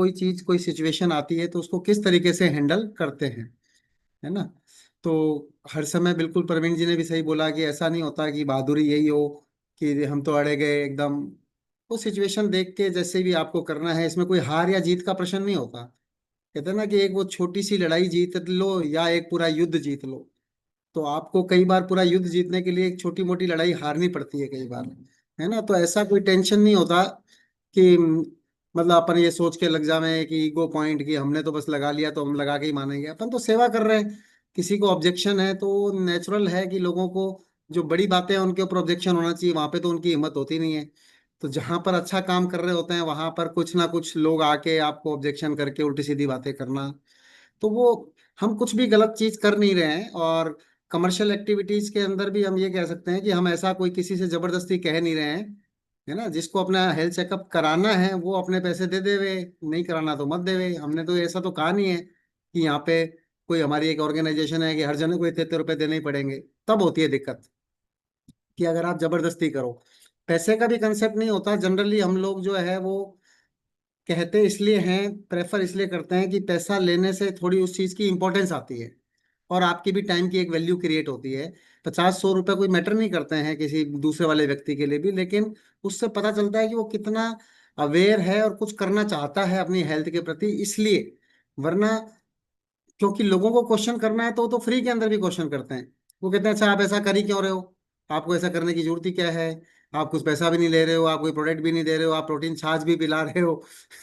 कोई चीज कोई सिचुएशन आती है तो उसको किस तरीके से हैंडल करते हैं, है ना। तो हर समय बिल्कुल प्रवीण जी ने भी सही बोला कि ऐसा नहीं होता कि बहादुरी यही हो कि हम तो अड़े गए एकदम। वो सिचुएशन देख के जैसे भी आपको करना है, इसमें कोई हार या जीत का प्रश्न नहीं होता। कहते हैं ना कि एक वो छोटी सी लड़ाई जीत लो या एक पूरा युद्ध जीत लो। तो आपको कई बार पूरा युद्ध जीतने के लिए एक छोटी मोटी लड़ाई हारनी पड़ती है कई बार, है ना। तो ऐसा कोई टेंशन नहीं होता कि मतलब अपन ये सोच के लग जावे कि ईगो पॉइंट कि हमने तो बस लगा लिया तो हम लगा के ही मानेंगे। अपन तो सेवा कर रहे हैं, किसी को ऑब्जेक्शन है तो नेचुरल है कि लोगों को जो बड़ी बातें हैं उनके ऊपर ऑब्जेक्शन होना चाहिए, वहां पे तो उनकी हिम्मत होती नहीं है। तो जहां पर अच्छा काम कर रहे होते हैं वहां पर कुछ ना कुछ लोग आके आपको ऑब्जेक्शन करके उल्टी सीधी बातें करना, तो वो हम कुछ भी गलत चीज कर नहीं रहे हैं। और कमर्शियल एक्टिविटीज के अंदर भी हम ये कह सकते हैं कि हम ऐसा कोई किसी से जबरदस्ती कह नहीं रहे हैं, है ना। जिसको अपना हेल्थ चेकअप कराना है वो अपने पैसे दे देवे, नहीं कराना तो मत देवे। हमने तो ऐसा तो कहा नहीं है कि यहाँ पे कोई हमारी एक ऑर्गेनाइजेशन है कि हर जने को इतने इतने रुपए देने ही पड़ेंगे। तब होती है दिक्कत कि अगर आप जबरदस्ती करो। पैसे का भी कंसेप्ट नहीं होता जनरली। हम लोग जो है वो कहते इसलिए हैं, प्रेफर इसलिए करते हैं कि पैसा लेने से थोड़ी उस चीज की इंपॉर्टेंस आती है और आपकी भी टाइम की एक वैल्यू क्रिएट होती है। 50-100 रुपए कोई मैटर नहीं करते हैं किसी दूसरे वाले व्यक्ति के लिए भी, लेकिन उससे पता चलता है कि वो कितना अवेयर है और कुछ करना चाहता है अपनी हेल्थ के प्रति, इसलिए। वरना क्योंकि लोगों को क्वेश्चन करना है तो वो तो फ्री के अंदर भी क्वेश्चन करते हैं। वो कहते हैं अच्छा आप ऐसा कर ही क्यों रहे हो, आपको ऐसा करने की जरूरत ही क्या है, आप कुछ पैसा भी नहीं ले रहे हो, आप कोई प्रोडक्ट भी नहीं दे रहे हो, आप प्रोटीन छाछ भी पिला रहे हो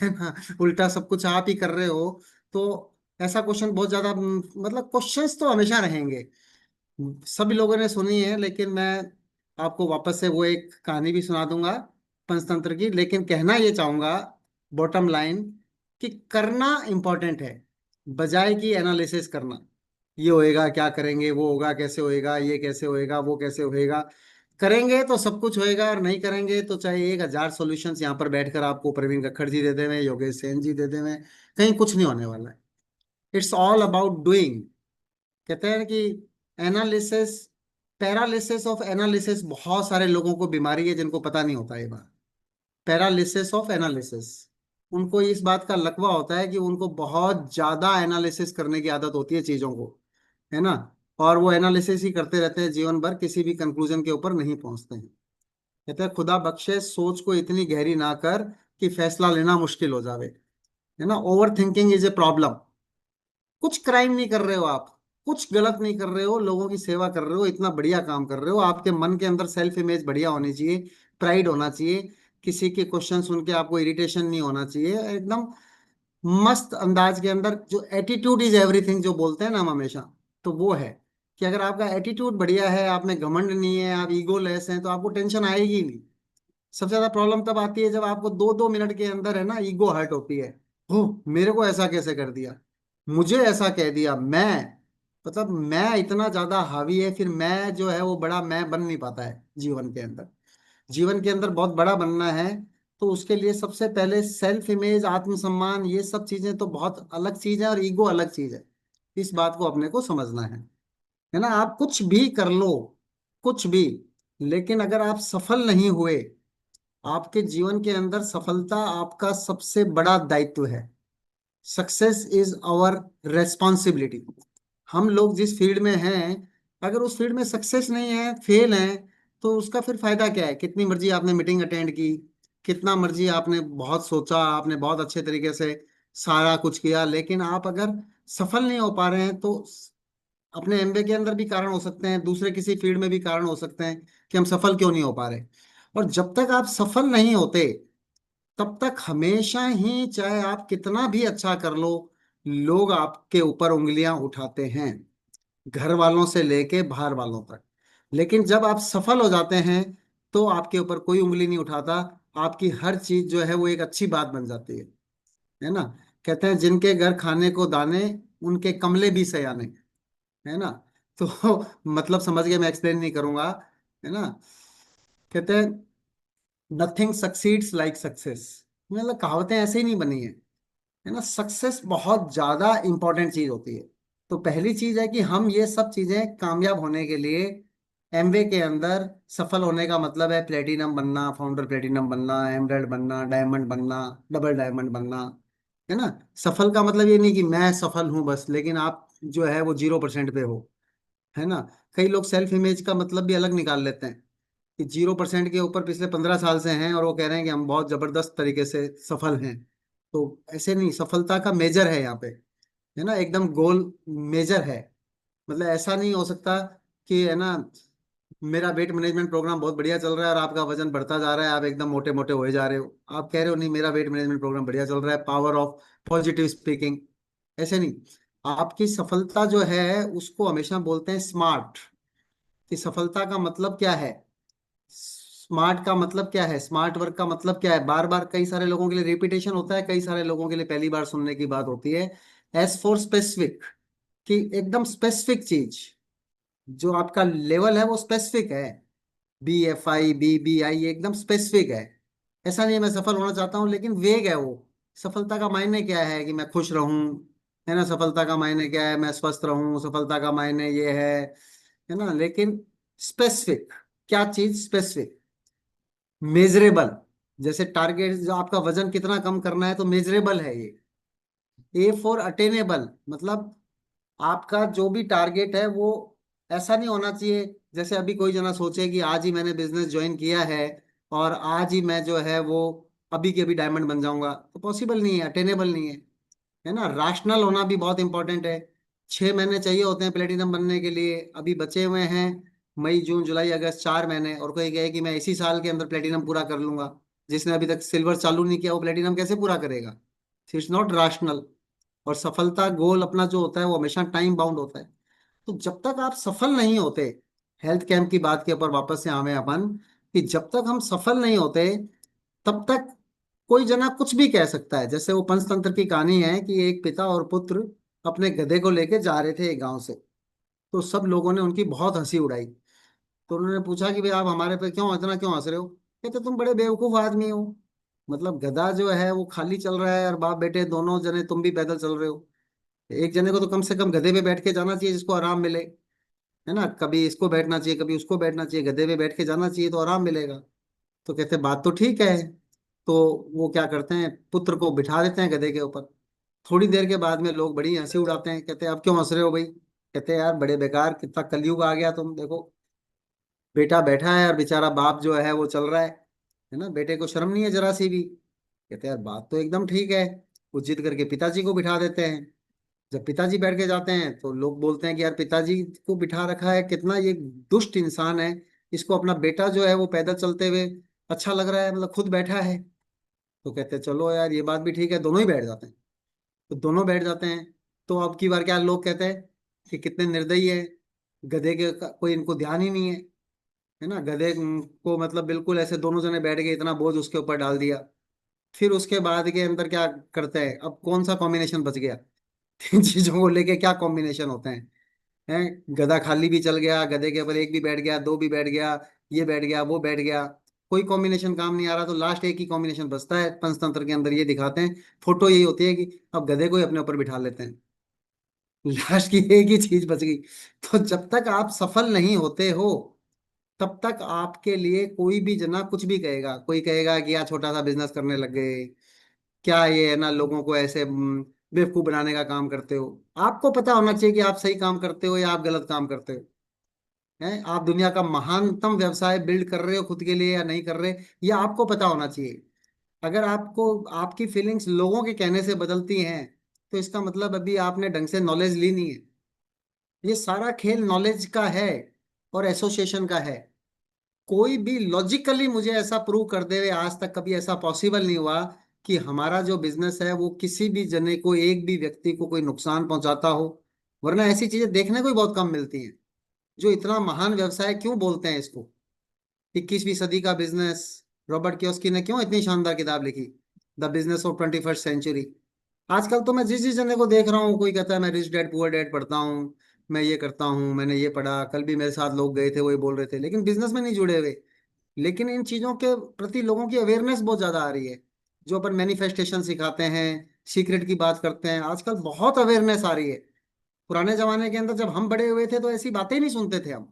है ना, उल्टा सब कुछ आप ही कर रहे हो। तो ऐसा क्वेश्चन बहुत ज्यादा मतलब क्वेश्चंस तो हमेशा रहेंगे, सभी लोगों ने सुनी है। लेकिन मैं आपको वापस से वो एक कहानी भी सुना दूंगा पंचतंत्र की, लेकिन कहना ये चाहूंगा बॉटम लाइन कि करना इंपॉर्टेंट है बजाय कि एनालिसिस करना। ये होएगा क्या करेंगे, वो होगा कैसे होएगा, ये कैसे होएगा, वो कैसे होएगा। करेंगे तो सब कुछ होएगा और नहीं करेंगे तो चाहे 1000 सॉल्यूशंस यहाँ पर बैठकर आपको प्रवीण कक्खड़ जी दे देवे, योगेश सेन जी दे देवे, कहीं कुछ नहीं होने वाला है। It's all about doing. कहते हैं कि एनालिसिस, पैरालिसिस ऑफ एनालिसिस, बहुत सारे लोगों को बीमारी है जिनको पता नहीं होता ये बात। पैरालिसिस ऑफ एनालिसिस, उनको इस बात का लकवा होता है कि उनको बहुत ज्यादा एनालिसिस करने की आदत होती है चीजों को, है ना। और वो एनालिसिस ही करते रहते हैं जीवन भर, किसी भी कंक्लूजन के ऊपर नहीं पहुंचते हैं। कहते हैं खुदा बख्शे सोच को इतनी गहरी ना कर कि फैसला लेना मुश्किल हो जावे, है ना। Over thinking is a problem. कुछ क्राइम नहीं कर रहे हो आप, कुछ गलत नहीं कर रहे हो, लोगों की सेवा कर रहे हो, इतना बढ़िया काम कर रहे हो। आपके मन के अंदर सेल्फ इमेज बढ़िया होनी चाहिए, प्राइड होना चाहिए, किसी के क्वेश्चन सुन के आपको इरिटेशन नहीं होना चाहिए। एकदम मस्त अंदाज के अंदर जो एटीट्यूड इज एवरीथिंग जो बोलते हैं ना हम हमेशा, तो वो है कि अगर आपका एटीट्यूड बढ़िया है, आप में घमंड नहीं है, आप ईगो लेस हैं, तो आपको टेंशन आएगी ही नहीं। सबसे ज्यादा प्रॉब्लम तब आती है जब आपको 2-2 मिनट के अंदर है ना ईगो हर्ट होती है। हो, मेरे को ऐसा कैसे कर दिया, मुझे ऐसा कह दिया, मैं मतलब मैं इतना ज्यादा हावी है, फिर मैं जो है वो बड़ा मैं बन नहीं पाता है जीवन के अंदर। जीवन के अंदर बहुत बड़ा बनना है तो उसके लिए सबसे पहले सेल्फ इमेज, आत्मसम्मान, ये सब चीजें तो बहुत अलग चीज है और ईगो अलग चीज है। इस बात को अपने को समझना है ना। आप कुछ भी कर लो, कुछ भी, लेकिन अगर आप सफल नहीं हुए, आपके जीवन के अंदर सफलता आपका सबसे बड़ा दायित्व है। Success is our responsibility. हम लोग जिस फील्ड में हैं, अगर उस फील्ड में सक्सेस नहीं है, फेल हैं, तो उसका फिर फायदा क्या है। कितनी मर्जी आपने मीटिंग अटेंड की, कितना मर्जी आपने बहुत सोचा, आपने बहुत अच्छे तरीके से सारा कुछ किया, लेकिन आप अगर सफल नहीं हो पा रहे हैं तो अपने एमबीए के अंदर भी कारण हो सकते हैं, दूसरे किसी फील्ड में भी कारण हो सकते हैं कि हम सफल क्यों नहीं हो पा रहे। और जब तक आप सफल नहीं होते तब तक हमेशा ही चाहे आप कितना भी अच्छा कर लो, लोग आपके ऊपर उंगलियां उठाते हैं, घर वालों से लेके बाहर वालों तक। लेकिन जब आप सफल हो जाते हैं तो आपके ऊपर कोई उंगली नहीं उठाता, आपकी हर चीज जो है वो एक अच्छी बात बन जाती है ना। कहते हैं जिनके घर खाने को दाने, उनके कमले भी सयाने, है ना। तो मतलब समझ गए, मैं एक्सप्लेन नहीं करूंगा, है ना। कहते हैं नथिंग सक्सीड्स लाइक सक्सेस, मतलब कहावतें ऐसे ही नहीं बनी है ना। सक्सेस बहुत ज्यादा इंपॉर्टेंट चीज होती है। तो पहली चीज है कि हम ये सब चीजें कामयाब होने के लिए एमवे के अंदर सफल होने का मतलब है प्लेटिनम बनना, फाउंडर प्लेटिनम बनना, एमरेल्ड बनना, डायमंड बनना, डबल डायमंड बनना, है ना। सफल का मतलब ये नहीं कि मैं सफल हूं बस, लेकिन आप जो है वो 0% पे हो, है ना। कई लोग सेल्फ इमेज का मतलब भी अलग निकाल लेते हैं कि 0% के ऊपर पिछले 15 साल से हैं और वो कह रहे हैं कि हम बहुत जबरदस्त तरीके से सफल हैं। तो ऐसे नहीं, सफलता का मेजर है यहाँ पे, है ना, एकदम गोल मेजर है। मतलब ऐसा नहीं हो सकता कि, है ना, मेरा वेट मैनेजमेंट प्रोग्राम बहुत बढ़िया चल रहा है और आपका वजन बढ़ता जा रहा है, आप एकदम मोटे मोटे होए जा रहे हो, आप कह रहे हो नहीं मेरा वेट मैनेजमेंट प्रोग्राम बढ़िया चल रहा है, पावर ऑफ पॉजिटिव स्पीकिंग। ऐसे नहीं। आपकी सफलता जो है उसको हमेशा बोलते हैं स्मार्ट, कि सफलता का मतलब क्या है। स्मार्ट का मतलब क्या है, स्मार्ट वर्क का मतलब क्या है, बार बार कई सारे लोगों के लिए रिपीटेशन होता है, कई सारे लोगों के लिए पहली बार सुनने की बात होती है। एस फॉर स्पेसिफिक, कि एकदम स्पेसिफिक चीज, जो आपका लेवल है वो स्पेसिफिक है। BFI BBI एकदम स्पेसिफिक है। ऐसा नहीं है मैं सफल होना चाहता हूँ, लेकिन वेग है वो। सफलता का मायने क्या है कि मैं खुश रहूं, है ना, सफलता का मायने क्या है मैं स्वस्थ रहूं, सफलता का मायने ये है ना, लेकिन स्पेसिफिक, क्या चीज स्पेसिफिक, मेजरेबल। जैसे टारगेट, जो आपका वजन कितना कम करना है तो मेजरेबल है ये। A फॉर अटेनेबल, मतलब आपका जो भी टारगेट है वो ऐसा नहीं होना चाहिए जैसे अभी कोई जना सोचे कि आज ही मैंने बिजनेस ज्वाइन किया है और आज ही मैं जो है वो अभी के अभी डायमंड बन जाऊंगा, तो पॉसिबल नहीं है, अटेनेबल नहीं है ना। राशनल होना भी बहुत इंपॉर्टेंट है। 6 महीने चाहिए होते हैं प्लेटिनम बनने के लिए, अभी बचे हुए हैं मई जून जुलाई अगस्त 4 महीने, और कोई कहे कि मैं इसी साल के अंदर प्लेटिनम पूरा कर लूंगा, जिसने अभी तक सिल्वर चालू नहीं किया वो प्लेटिनम कैसे पूरा करेगा। It's not rational. और सफलता गोल अपना जो होता है वो हमेशा टाइम बाउंड होता है। तो जब तक आप सफल नहीं होते, हेल्थ कैंप की बात के ऊपर वापस से आवे अपन, कि जब तक हम सफल नहीं होते तब तक कोई जना कुछ भी कह सकता है। जैसे वो पंचतंत्र की कहानी है कि एक पिता और पुत्र अपने गधे को लेके जा रहे थे एक गांव से, तो सब लोगों ने उनकी बहुत हंसी उड़ाई। तो उन्होंने पूछा कि भाई आप हमारे पे क्यों इतना क्यों हंस रहे हो। कहते तुम बड़े बेवकूफ आदमी हो, मतलब गधा जो है वो खाली चल रहा है और बाप बेटे दोनों जने तुम भी पैदल चल रहे हो। एक जने को तो कम से कम गधे पे बैठ के जाना चाहिए जिसको आराम मिले, है ना, कभी इसको बैठना चाहिए कभी उसको बैठना चाहिए, गधे पे बैठ के जाना चाहिए तो आराम मिलेगा। तो कहते बात तो ठीक है। तो वो क्या करते हैं, पुत्र को बिठा देते हैं गधे के ऊपर। थोड़ी देर के बाद में लोग बड़ी हंसी उड़ाते हैं, कहते हैं आप क्यों हंस रहे हो भाई। कहते हैं यार बड़े बेकार, कितना कलयुग आ गया, तुम देखो बेटा बैठा है और बेचारा बाप जो है वो चल रहा है ना, बेटे को शर्म नहीं है जरा सी भी। कहते हैं यार बात तो एकदम ठीक है। वो जिद करके पिताजी को बिठा देते हैं। जब पिताजी बैठ के जाते हैं तो लोग बोलते हैं कि यार पिताजी को बिठा रखा है, कितना ये दुष्ट इंसान है, इसको अपना बेटा जो है वो पैदल चलते हुए अच्छा लग रहा है, मतलब खुद बैठा है। तो कहते हैं चलो यार ये बात भी ठीक है, दोनों ही बैठ जाते हैं। तो दोनों बैठ जाते हैं। तो अब की बार क्या लोग कहते हैं कि कितने निर्दयी है, गधे के कोई इनको ध्यान ही नहीं है ना, गधे को मतलब बिल्कुल ऐसे दोनों जने बैठ गए, इतना बोझ उसके ऊपर डाल दिया। फिर उसके बाद के अंदर क्या करते हैं, अब कौन सा कॉम्बिनेशन बच गया। तीन चीजों को लेके क्या कॉम्बिनेशन होते हैं, गधा खाली भी चल गया, गधे के ऊपर एक भी बैठ गया, दो भी बैठ गया, ये बैठ गया वो बैठ गया, कोई कॉम्बिनेशन काम नहीं आ रहा, तो लास्ट एक ही कॉम्बिनेशन बचता है पंचतंत्र के अंदर, ये दिखाते हैं फोटो यही होती है कि अब गधे को ही अपने ऊपर बिठा लेते हैं। लास्ट की एक ही चीज बच गई। तो जब तक आप सफल नहीं होते हो तब तक आपके लिए कोई भी जना कुछ भी कहेगा, कोई कहेगा कि यार छोटा सा बिजनेस करने लग गए, क्या ये है ना, लोगों को ऐसे बेवकूफ बनाने का काम करते हो। आपको पता होना चाहिए कि आप सही काम करते हो या आप गलत काम करते हो। हैं, आप दुनिया का महानतम व्यवसाय बिल्ड कर रहे हो खुद के लिए या नहीं कर रहे, ये आपको पता होना चाहिए। अगर आपको आपकी फीलिंग्स लोगों के कहने से बदलती हैं तो इसका मतलब अभी आपने ढंग से नॉलेज ली नहीं है। ये सारा खेल नॉलेज का है और एसोसिएशन का है। कोई भी लॉजिकली मुझे ऐसा प्रूव कर दे, आज तक कभी ऐसा पॉसिबल नहीं हुआ कि हमारा जो बिजनेस है वो किसी भी जने को, एक भी व्यक्ति को कोई नुकसान पहुंचाता हो। वरना ऐसी चीजें देखने को ही बहुत कम मिलती हैं। जो इतना महान व्यवसाय क्यों बोलते हैं इसको, 21वीं सदी का बिजनेस। रॉबर्ट कियोस्की ने क्यों इतनी शानदार किताब लिखी, the business of 21st century. आजकल तो मैं जिस जिस जने को देख रहा हूँ, कोई कहता है मैं रिच डैड पुअर डैड पढ़ता हूँ, मैं ये करता हूँ, मैंने ये पढ़ा, कल भी मेरे साथ लोग गए थे वो ये बोल रहे थे, लेकिन बिजनेस में नहीं जुड़े हुए। लेकिन इन चीजों के प्रति लोगों की अवेयरनेस बहुत ज्यादा आ रही है। जो अपन मैनिफेस्टेशन सिखाते हैं, सीक्रेट की बात करते हैं, आजकल बहुत अवेयरनेस आ रही है। पुराने जमाने के अंदर जब हम बड़े हुए थे तो ऐसी बातें ही नहीं सुनते थे हम।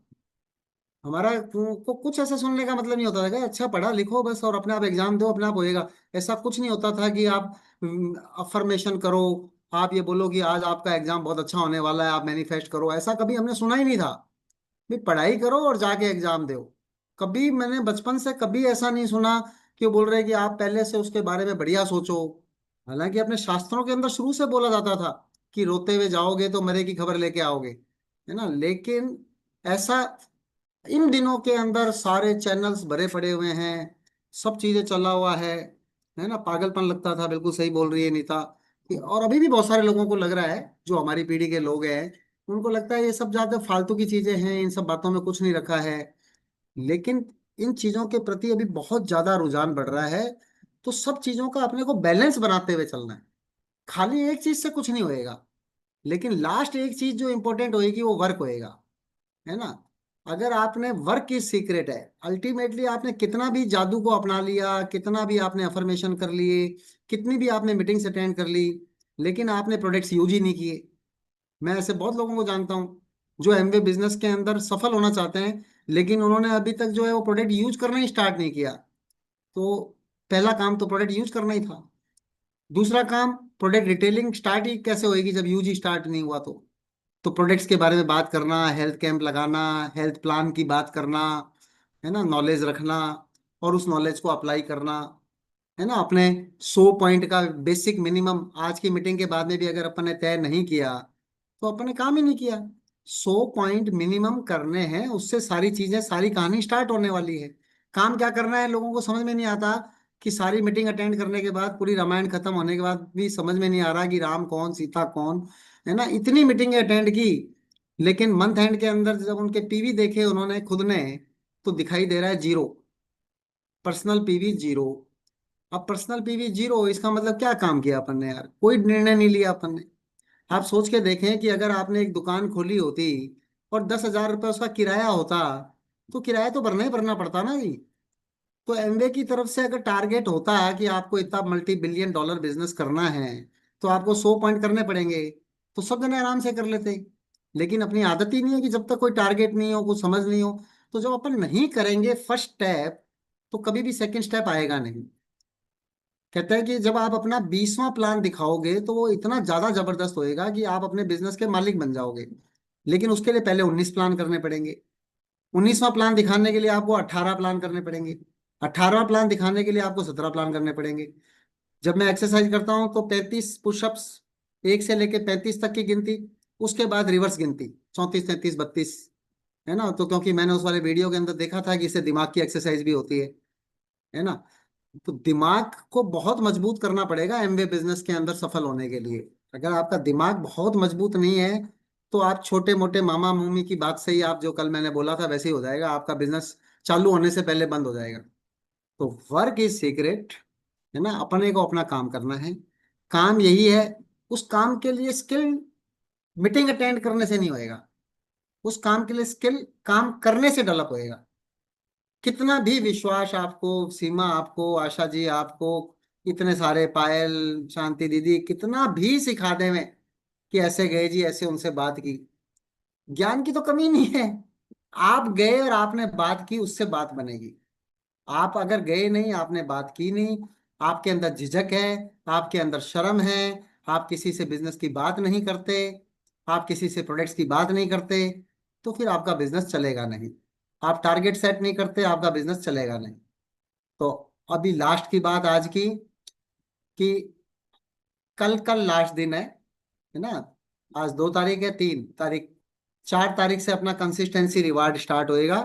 हमारा को कुछ ऐसा सुनने का मतलब नहीं होता था कि अच्छा पढ़ा लिखो बस और अपने आप एग्जाम दो अपने आप होएगा। ऐसा कुछ नहीं होता था कि आप अफर्मेशन करो, आप ये बोलो कि आज आपका एग्जाम बहुत अच्छा होने वाला है, आप मैनिफेस्ट करो, ऐसा कभी हमने सुना ही नहीं था। भी पढ़ाई करो और जाके एग्जाम दो। कभी मैंने बचपन से कभी ऐसा नहीं सुना कि वो बोल रहे कि आप पहले से उसके बारे में बढ़िया सोचो। हालांकि अपने शास्त्रों के अंदर शुरू से बोला जाता था कि रोते हुए जाओगे तो मरे की खबर लेके आओगे, है ना। लेकिन ऐसा इन दिनों के अंदर सारे चैनल्स भरे पड़े हुए हैं, सब चीजें चला हुआ है ना। पागलपन लगता था, बिल्कुल सही बोल रही है नीता। और अभी भी बहुत सारे लोगों को लग रहा है, जो हमारी पीढ़ी के लोग हैं, उनको लगता है ये सब ज्यादा फालतू की चीजें हैं, इन सब बातों में कुछ नहीं रखा है। लेकिन इन चीजों के प्रति अभी बहुत ज्यादा रुझान बढ़ रहा है। तो सब चीजों का अपने को बैलेंस बनाते हुए चलना है। खाली एक चीज से कुछ नहीं होएगा। लेकिन लास्ट एक चीज जो इंपॉर्टेंट होएगी वो वर्क होएगा, है ना। अगर आपने वर्क की सीक्रेट है, अल्टीमेटली आपने कितना भी जादू को अपना लिया, कितना भी आपने अफर्मेशन कर लिए, कितनी भी आपने मीटिंग्स अटेंड कर ली, लेकिन आपने प्रोडक्ट्स यूज ही नहीं किए। मैं ऐसे बहुत लोगों को जानता हूँ जो एमवे बिजनेस के अंदर सफल होना चाहते हैं, लेकिन उन्होंने अभी तक जो है वो प्रोडक्ट यूज करना ही स्टार्ट नहीं किया। तो पहला काम तो प्रोडक्ट यूज करना ही था। दूसरा काम, प्रोडक्ट रिटेलिंग स्टार्ट ही कैसे होएगी जब यूज ही स्टार्ट नहीं हुआ। तो प्रोडक्ट्स के बारे में बात करना, हेल्थ कैंप लगाना, हेल्थ प्लान की बात करना, है ना, नॉलेज रखना और उस नॉलेज को अप्लाई करना, है ना। अपने 100 पॉइंट का बेसिक मिनिमम आज की मीटिंग के बाद में भी अगर अपन ने तय नहीं किया तो अपन ने काम ही नहीं किया। 100 पॉइंट मिनिमम करने हैं, उससे सारी चीजें, सारी कहानी स्टार्ट होने वाली है। काम क्या करना है लोगों को समझ में नहीं आता कि सारी मीटिंग अटेंड करने के बाद, पूरी रामायण खत्म होने के बाद भी समझ में नहीं आ रहा कि राम कौन सीता कौन, है ना। इतनी मीटिंगें अटेंड की, लेकिन मंथ एंड के अंदर जब उनके पीवी देखे उन्होंने खुद ने, तो दिखाई दे रहा है जीरो। Personal PV zero. अब पर्सनल पीवी जीरो, इसका मतलब क्या काम किया अपन ने यार? कोई निर्णय नहीं लिया अपन ने। आप सोच के देखें कि अगर आपने एक दुकान खोली होती और 10,000 रुपये उसका किराया होता, तो किराया तो भरना ही भरना पड़ता ना जी। तो एमवे की तरफ से अगर टारगेट होता है कि आपको इतना मल्टी बिलियन डॉलर बिजनेस करना है, तो आपको 100 पॉइंट करने पड़ेंगे। तो सब जने आराम से कर लेते। लेकिन अपनी आदत ही नहीं है कि जब तक कोई टारगेट नहीं हो, कुछ समझ नहीं हो, तो जब अपन नहीं करेंगे फर्स्ट स्टेप, तो कभी भी सेकंड स्टेप आएगा नहीं। कहते हैं कि जब आप अपना 20वां प्लान दिखाओगे तो वो इतना ज्यादा जबरदस्त होएगा कि आप अपने बिजनेस के मालिक बन जाओगे। लेकिन उसके लिए पहले 19 प्लान करने पड़ेंगे। 19वां प्लान दिखाने के लिए आपको 18 प्लान करने पड़ेंगे। 18वां प्लान दिखाने के लिए आपको 17 प्लान करने पड़ेंगे। जब मैं एक्सरसाइज करता हूँ तो 35 पुशअप्स, 1 से लेके 35 तक की गिनती, उसके बाद रिवर्स गिनती, 34, 33, 32, है ना। तो क्योंकि मैंने उस वाले वीडियो के अंदर देखा था कि इससे दिमाग की एक्सरसाइज भी होती है ना। तो दिमाग को बहुत मजबूत करना पड़ेगा एमवे बिजनेस के अंदर सफल होने के लिए। अगर आपका दिमाग बहुत मजबूत नहीं है, तो आप छोटे मोटे मामा मुमी की बात से ही, आप जो कल मैंने बोला था वैसे ही हो जाएगा, आपका बिजनेस चालू होने से पहले बंद हो जाएगा। तो वर्क इज सीक्रेट, है ना। अपने को अपना काम करना है। काम यही है। उस काम के लिए स्किल मीटिंग अटेंड करने से नहीं होएगा। उस काम के लिए स्किल काम करने से डेवलप होएगा। कितना भी विश्वास आपको, सीमा आपको, आशा जी आपको, इतने सारे, पायल, शांति दीदी कितना भी सिखा दे में कि ऐसे गए जी, ऐसे उनसे बात की, ज्ञान की तो कमी नहीं है। आप गए और आपने बात की, उससे बात बनेगी। आप अगर गए नहीं, आपने बात की नहीं, आपके अंदर झिझक है, आपके अंदर शर्म है, आप किसी से बिजनेस की बात नहीं करते, आप किसी से प्रोडक्ट्स की बात नहीं करते, तो फिर आपका बिजनेस चलेगा नहीं। आप टारगेट सेट नहीं करते, आपका बिजनेस चलेगा नहीं। तो अभी लास्ट की बात आज की, कि कल कल लास्ट दिन है ना। आज 2 तारीख है, 3 तारीख, 4 तारीख से अपना कंसिस्टेंसी रिवार्ड स्टार्ट होएगा।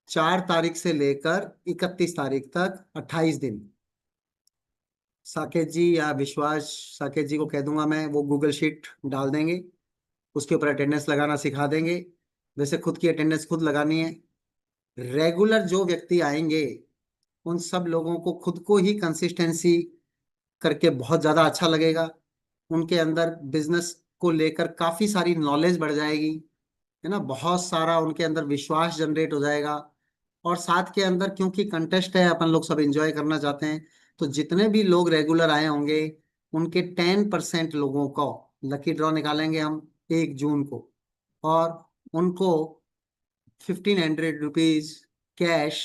4 तारीख से लेकर 31 तारीख तक 28 दिन। साकेत जी या विश्वास, साकेत जी को कह दूंगा मैं, वो गूगल शीट डाल देंगे, उसके ऊपर अटेंडेंस लगाना सिखा देंगे। वैसे खुद की अटेंडेंस खुद लगानी है। रेगुलर जो व्यक्ति आएंगे, उन सब लोगों को खुद को ही कंसिस्टेंसी करके बहुत ज़्यादा अच्छा लगेगा। उनके अंदर बिजनेस को लेकर काफ़ी सारी नॉलेज बढ़ जाएगी, है ना। बहुत सारा उनके अंदर विश्वास जनरेट हो जाएगा। और साथ के अंदर, क्योंकि कंटेस्ट है, अपन लोग सब एंजॉय करना चाहते हैं, तो जितने भी लोग रेगुलर आए होंगे, उनके 10% लोगों को लकी ड्रॉ निकालेंगे हम 1 जून को। और उनको ₹1500 कैश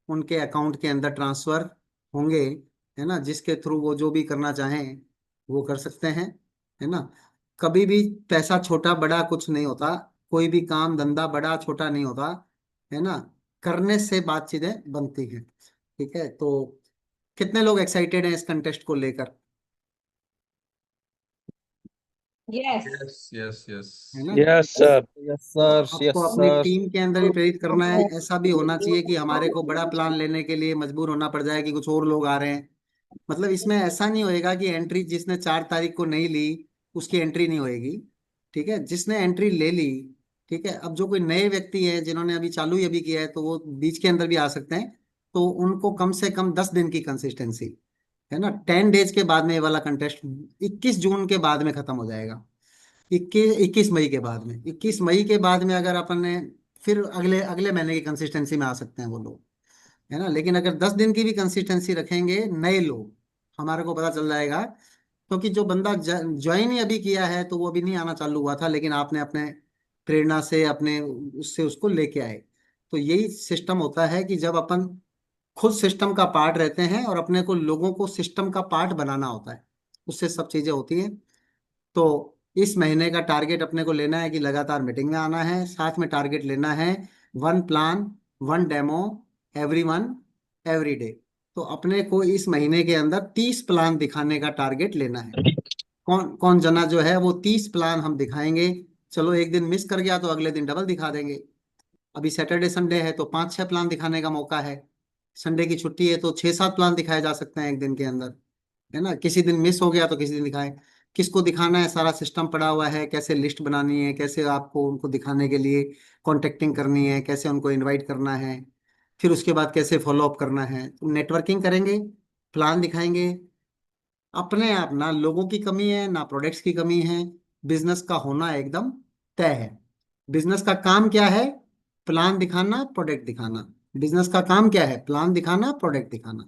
उनके अकाउंट के अंदर ट्रांसफर होंगे, है ना, जिसके थ्रू वो जो भी करना चाहें वो कर सकते हैं, है ना। कभी भी पैसा छोटा बड़ा कुछ नहीं होता, कोई भी काम धंधा बड़ा छोटा नहीं होता, है ना। करने से बातचीतें बनती हैं। ठीक है, तो कितने लोग एक्साइटेड हैं इस कंटेस्ट को लेकर, यस। Yes yes yes. है ना। Yes sir. यस तो सर। आपको यस अपनी सर। टीम के अंदर भी प्रेरित करना है, ऐसा भी होना चाहिए कि हमारे को बड़ा प्लान लेने के लिए मजबूर होना पड़ जाए कि कुछ और लोग आ रहे हैं। मतलब इसमें ऐसा नहीं होएगा कि एंट्री जिसने 4 तारीख को नहीं ली उसकी एंट्री नहीं होएगी। ठीक है, जिसने एंट्री ले ली, ठीक है, अब जो कोई नए व्यक्ति हैं जिन्होंने अभी चालू ही अभी किया है तो वो बीच के अंदर भी आ सकते हैं। तो उनको कम से कम 10 दिन की कंसिस्टेंसी, है ना, 10 डेज के बाद में ये वाला कंटेस्ट 21 जून के बाद में खत्म हो जाएगा। 21 मई के बाद में, 21 मई के बाद में अगर अपन ने फिर अगले अगले महीने की कंसिस्टेंसी में आ सकते हैं वो लोग, है ना। लेकिन अगर 10 दिन की भी कंसिस्टेंसी रखेंगे नए लोग, हमारे को पता चल जाएगा, क्योंकि जो बंदा ज्वाइन ही अभी किया है तो वो अभी नहीं आना चालू हुआ था, लेकिन आपने अपने प्रेरणा से अपने उससे उसको लेके आए। तो यही सिस्टम होता है कि जब अपन खुद सिस्टम का पार्ट रहते हैं और अपने को लोगों को सिस्टम का पार्ट बनाना होता है, उससे सब चीजें होती हैं। तो इस महीने का टारगेट अपने को लेना है कि लगातार मीटिंग में आना है, साथ में टारगेट लेना है 1 plan 1 demo every 1 every day. तो अपने को इस महीने के अंदर 30 प्लान दिखाने का टारगेट लेना है। कौन कौन जना जो है वो 30 प्लान हम दिखाएंगे। चलो एक दिन मिस कर गया तो अगले दिन डबल दिखा देंगे। अभी सैटरडे संडे है तो 5-6 प्लान दिखाने का मौका है। संडे की छुट्टी है तो 6-7 प्लान दिखाए जा सकते हैं एक दिन के अंदर, है ना। किसी दिन मिस हो गया तो किसी दिन दिखाएं। किसको दिखाना है सारा सिस्टम पड़ा हुआ है, कैसे लिस्ट बनानी है, कैसे आपको उनको दिखाने के लिए कॉन्टेक्टिंग करनी है, कैसे उनको इनवाइट करना है, फिर उसके बाद कैसे फॉलो अप करना है। तो नेटवर्किंग करेंगे, प्लान दिखाएंगे। अपने आप ना लोगों की कमी है ना प्रोडक्ट्स की कमी है, बिजनेस का होना एकदम तय है। बिजनेस का काम क्या है? प्लान दिखाना, प्रोडक्ट दिखाना। बिजनेस का काम क्या है? प्लान दिखाना, प्रोडक्ट दिखाना।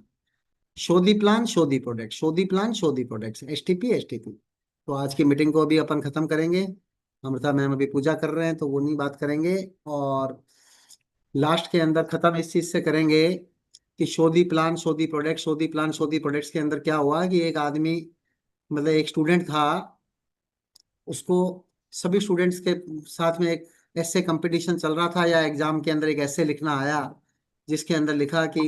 Show the plan, show the product, show the plan, show the products, STP STP. तो आज की मीटिंग को अभी अपन खत्म करेंगे। अमृता मैम अभी पूजा कर रहे हैं तो वो नहीं बात करेंगे। और लास्ट के अंदर खत्म इस चीज से करेंगे कि show the plan, show the product, show the plan, show the products के अंदर क्या हुआ कि एक आदमी, मतलब एक स्टूडेंट था, उसको सभी स्टूडेंट्स के साथ में एक ऐसे कंपटीशन चल रहा था या एग्जाम के अंदर एक ऐसे लिखना आया जिसके अंदर लिखा कि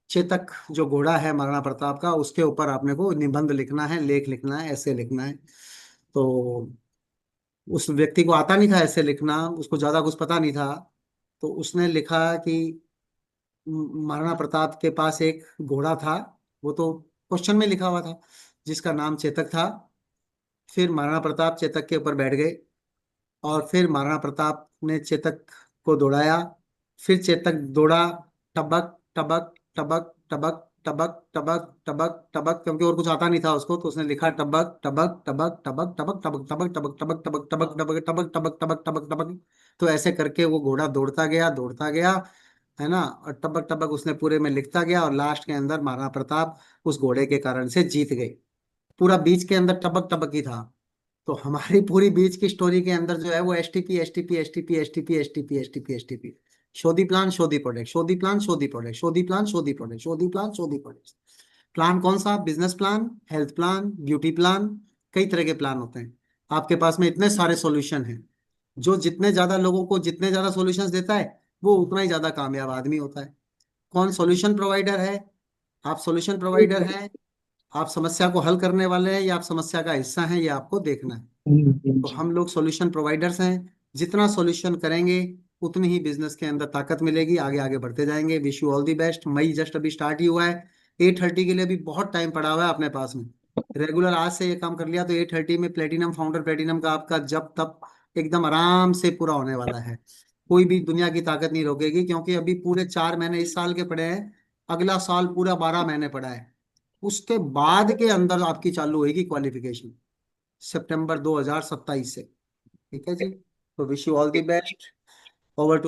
चेतक जो घोड़ा है महाराणा प्रताप का, उसके ऊपर आपने को निबंध लिखना है, लेख लिखना है, ऐसे लिखना है। तो उस व्यक्ति को आता नहीं था ऐसे लिखना, उसको ज्यादा कुछ पता नहीं था। तो उसने लिखा कि महाराणा प्रताप के पास एक घोड़ा था, वो तो क्वेश्चन में लिखा हुआ था, जिसका नाम चेतक था। फिर महाराणा प्रताप चेतक के ऊपर बैठ गए और फिर महाराणा प्रताप ने चेतक को दौड़ाया। फिर चेतक दौड़ा, टबक टबक टबक टबक टबक टबक टबक टबक, क्योंकि और कुछ आता नहीं था उसको, तो उसने लिखा टबक टबक टबक टबक टबक टबक टबक टबक टबक टबक टबक टबक टबक टबक टबक टबक टबक। तो ऐसे करके वो घोड़ा दौड़ता गया, है ना। और टबक टबक उसने पूरे में लिखता गया और लास्ट के अंदर महाराणा प्रताप उस घोड़े के कारण से जीत गए। पूरा बीच के अंदर टबक टबक ही था। तो हमारी पूरी बीच की स्टोरी के अंदर जो है वो STP STP STP STP STP STP STP. Show the plan, show the product, show the plan, show the product, show the plan, show the product, show the plan, show the product. Plan कौन सा? Business plan, health plan, beauty plan. कई तरह के plan होते हैं। आपके पास में इतने सारे सॉल्यूशन हैं। जो जितने ज्यादा लोगों को जितने ज्यादा सॉल्यूशंस देता है वो उतना ही ज्यादा कामयाब आदमी होता है। कौन सॉल्यूशन प्रोवाइडर है? आप सॉल्यूशन प्रोवाइडर हैं, आप समस्या को हल करने वाले हैं या आप समस्या का हिस्सा हैं, ये आपको देखना है। तो हम लोग सॉल्यूशन प्रोवाइडर्स हैं। जितना सॉल्यूशन करेंगे उतनी ही बिजनेस के अंदर ताकत मिलेगी, आगे आगे बढ़ते जाएंगे। Wish you all the best. मई जस्ट अभी स्टार्ट ही हुआ है। 8:30 के लिए अभी बहुत टाइम पड़ा हुआ है अपने पास में। रेगुलर आज से ये काम कर लिया तो 8:30 में प्लेटिनम, फाउंडर प्लेटिनम का आपका जब तब एकदम आराम से पूरा होने वाला है। कोई भी दुनिया की ताकत नहीं रोकेगी, क्योंकि अभी पूरे 4 महीने इस साल के पड़े हैं, अगला साल पूरा 12 महीने पड़ा है। उसके बाद के अंदर आपकी चालू होगी क्वालिफिकेशन, सितंबर 2027 से। ठीक है जी। तो wish you all the best. Over to